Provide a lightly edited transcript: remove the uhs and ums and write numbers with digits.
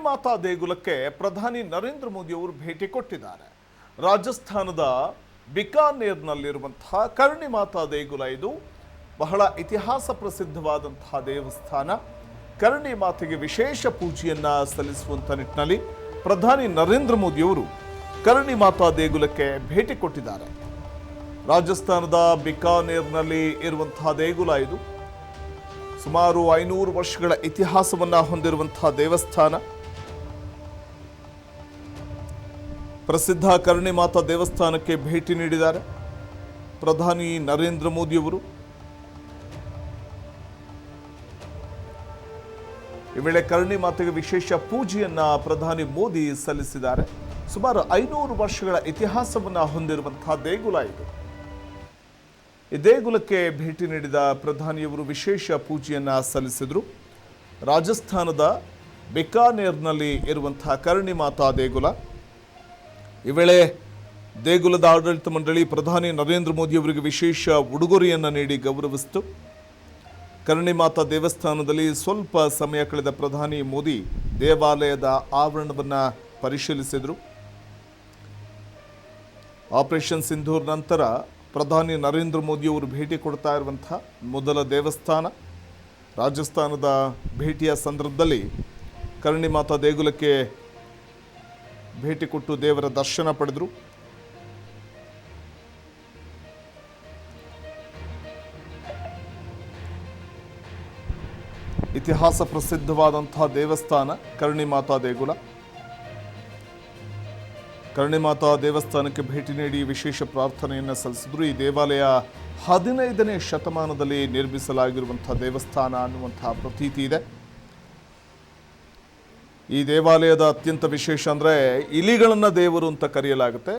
ಮಾತಾ ದೇಗುಲಕ್ಕೆ ಪ್ರಧಾನಿ ನರೇಂದ್ರ ಮೋದಿ ಅವರು ಭೇಟಿ ಕೊಟ್ಟಿದ್ದಾರೆ. ರಾಜಸ್ಥಾನದ ಬಿಕಾನೇರ್ನಲ್ಲಿರುವಂತಹ ಕರ್ಣಿ ಮಾತಾ ದೇಗುಲ ಇದು ಬಹಳ ಇತಿಹಾಸ ಪ್ರಸಿದ್ಧವಾದಂತಹ ದೇವಸ್ಥಾನ. ಕರ್ಣಿ ಮಾತೆಗೆ ವಿಶೇಷ ಪೂಜೆಯನ್ನ ಸಲ್ಲಿಸುವಂತ ನಿಟ್ಟಿನಲ್ಲಿ ಪ್ರಧಾನಿ ನರೇಂದ್ರ ಮೋದಿ ಅವರು ಕರ್ಣಿ ಮಾತಾ ದೇಗುಲಕ್ಕೆ ಭೇಟಿ ಕೊಟ್ಟಿದ್ದಾರೆ. ರಾಜಸ್ಥಾನದ ಬಿಕಾನೇರ್ನಲ್ಲಿ ಇರುವಂತಹ ದೇಗುಲ ಇದು ಸುಮಾರು 500 ವರ್ಷಗಳ ಇತಿಹಾಸವನ್ನ ಹೊಂದಿರುವಂತಹ ದೇವಸ್ಥಾನ. ಪ್ರಸಿದ್ಧ ಕರ್ಣಿ ಮಾತಾ ದೇವಸ್ಥಾನಕ್ಕೆ ಭೇಟಿ ನೀಡಿದ್ದಾರೆ ಪ್ರಧಾನಿ ನರೇಂದ್ರ ಮೋದಿ ಅವರು. ಈ ವೇಳೆ ಕರ್ಣಿ ಮಾತೆಗೆ ವಿಶೇಷ ಪೂಜೆಯನ್ನ ಪ್ರಧಾನಿ ಮೋದಿ ಸಲ್ಲಿಸಿದ್ದಾರೆ. ಸುಮಾರು 500 ವರ್ಷಗಳ ಇತಿಹಾಸವನ್ನ ಹೊಂದಿರುವಂತಹ ದೇಗುಲ ಇದು. ಈ ದೇಗುಲಕ್ಕೆ ಭೇಟಿ ನೀಡಿದ ಪ್ರಧಾನಿಯವರು ವಿಶೇಷ ಪೂಜೆಯನ್ನ ಸಲ್ಲಿಸಿದರು. ರಾಜಸ್ಥಾನದ ಬಿಕಾನೇರ್ನಲ್ಲಿ ಇರುವಂತಹ ಕರ್ಣಿ ಮಾತಾ ದೇಗುಲ. ಈ ವೇಳೆ ದೇಗುಲದ ಆಡಳಿತ ಮಂಡಳಿ ಪ್ರಧಾನಿ ನರೇಂದ್ರ ಮೋದಿ ಅವರಿಗೆ ವಿಶೇಷ ಉಡುಗೊರೆಯನ್ನು ನೀಡಿ ಗೌರವಿಸಿತು. ಕರ್ಣಿ ಮಾತಾ ದೇವಸ್ಥಾನದಲ್ಲಿ ಸ್ವಲ್ಪ ಸಮಯ ಕಳೆದ ಪ್ರಧಾನಿ ಮೋದಿ ದೇವಾಲಯದ ಆವರಣವನ್ನು ಪರಿಶೀಲಿಸಿದರು. ಆಪರೇಷನ್ ಸಿಂಧೂರ್ ನಂತರ ಪ್ರಧಾನಿ ನರೇಂದ್ರ ಮೋದಿ ಅವರು ಭೇಟಿ ಕೊಡ್ತಾ ಇರುವಂತಹ ಮೊದಲ ದೇವಸ್ಥಾನ. ರಾಜಸ್ಥಾನದ ಭೇಟಿಯ ಸಂದರ್ಭದಲ್ಲಿ ಕರ್ಣಿ ಮಾತಾ ದೇಗುಲಕ್ಕೆ ಭೇಟಿ ಕೊಟ್ಟು ದೇವರ ದರ್ಶನ ಪಡೆದರು. ಇತಿಹಾಸ ಪ್ರಸಿದ್ಧವಾದಂತಹ ದೇವಸ್ಥಾನ ಕರ್ಣಿ ಮಾತಾ ದೇಗುಲ. ಕರ್ಣಿ ಮಾತಾ ದೇವಸ್ಥಾನಕ್ಕೆ ಭೇಟಿ ನೀಡಿ ವಿಶೇಷ ಪ್ರಾರ್ಥನೆಯನ್ನು ಸಲ್ಲಿಸಿದ್ರು. ಈ ದೇವಾಲಯ 15ನೇ ಶತಮಾನದಲ್ಲಿ ನಿರ್ಮಿಸಲಾಗಿರುವಂತಹ ದೇವಸ್ಥಾನ ಅನ್ನುವಂತಹ ಪ್ರತೀತಿ ಇದೆ. ಈ ದೇವಾಲಯದ ಅತ್ಯಂತ ವಿಶೇಷ ಅಂದರೆ ಇಲಿಗಳನ್ನು ದೇವರು ಅಂತ ಕರೆಯಲಾಗುತ್ತೆ.